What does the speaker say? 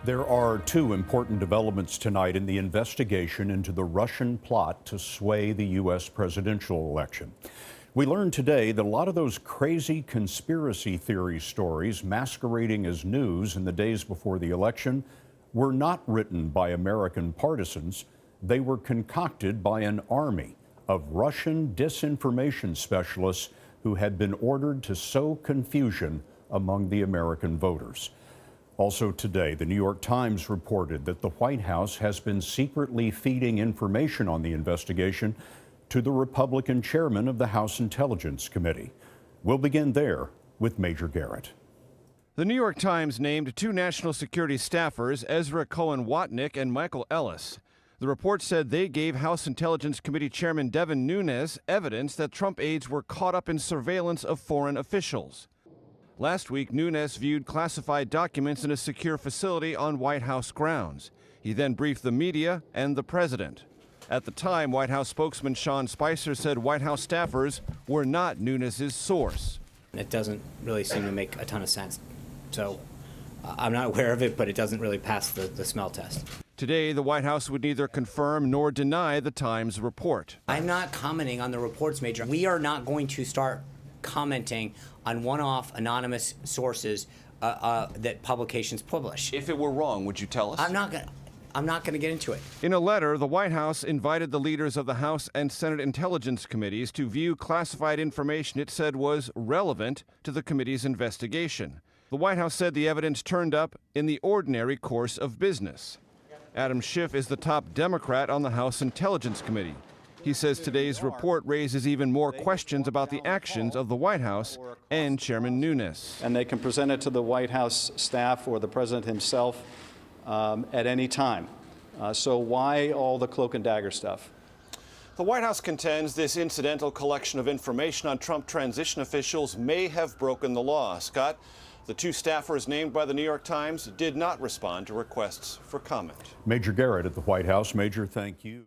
There are two important developments tonight in the investigation into the Russian plot to sway the U.S. presidential election. We learned today that a lot of those crazy conspiracy theory stories masquerading as news in the days before the election were not written by American partisans. They were concocted by an army of Russian disinformation specialists who had been ordered to sow confusion among the American voters. Also today, the New York Times reported that the White House has been secretly feeding information on the investigation to the Republican chairman of the House Intelligence Committee. We'll begin there with Major Garrett. The New York Times named two national security staffers, Ezra Cohen-Watnick and Michael Ellis. The report said they gave House Intelligence Committee Chairman Nunes evidence that Trump aides were caught up in surveillance of foreign officials. Last week, Nunes viewed classified documents in a secure facility on White House grounds. He then briefed the media and the president. At the time, White House spokesman Sean Spicer said White House staffers were not Nunes' source. It doesn't really seem to make a ton of sense. So I'm not aware of it, but it doesn't really pass the smell test. Today, the White House would neither confirm nor deny the Times report. I'm not commenting on the reports, Major. We are not going to start commenting on one-off anonymous sources that publications publish. If it were wrong, would you tell us? I'm not going to get into it. In a letter, the White House invited the leaders of the House and Senate Intelligence Committees to view classified information it said was relevant to the committee's investigation. The White House said the evidence turned up in the ordinary course of business. Adam Schiff is the top Democrat on the House Intelligence Committee. He says today's report raises even more questions about the actions of the White House and Chairman Nunes. And they can present it to the White House staff or the president himself at any time. So why all the cloak and dagger stuff? The White House contends this incidental collection of information on Trump transition officials may have broken the law. Scott, the two staffers named by the New York Times did not respond to requests for comment. Major Garrett at the White House. Major, thank you.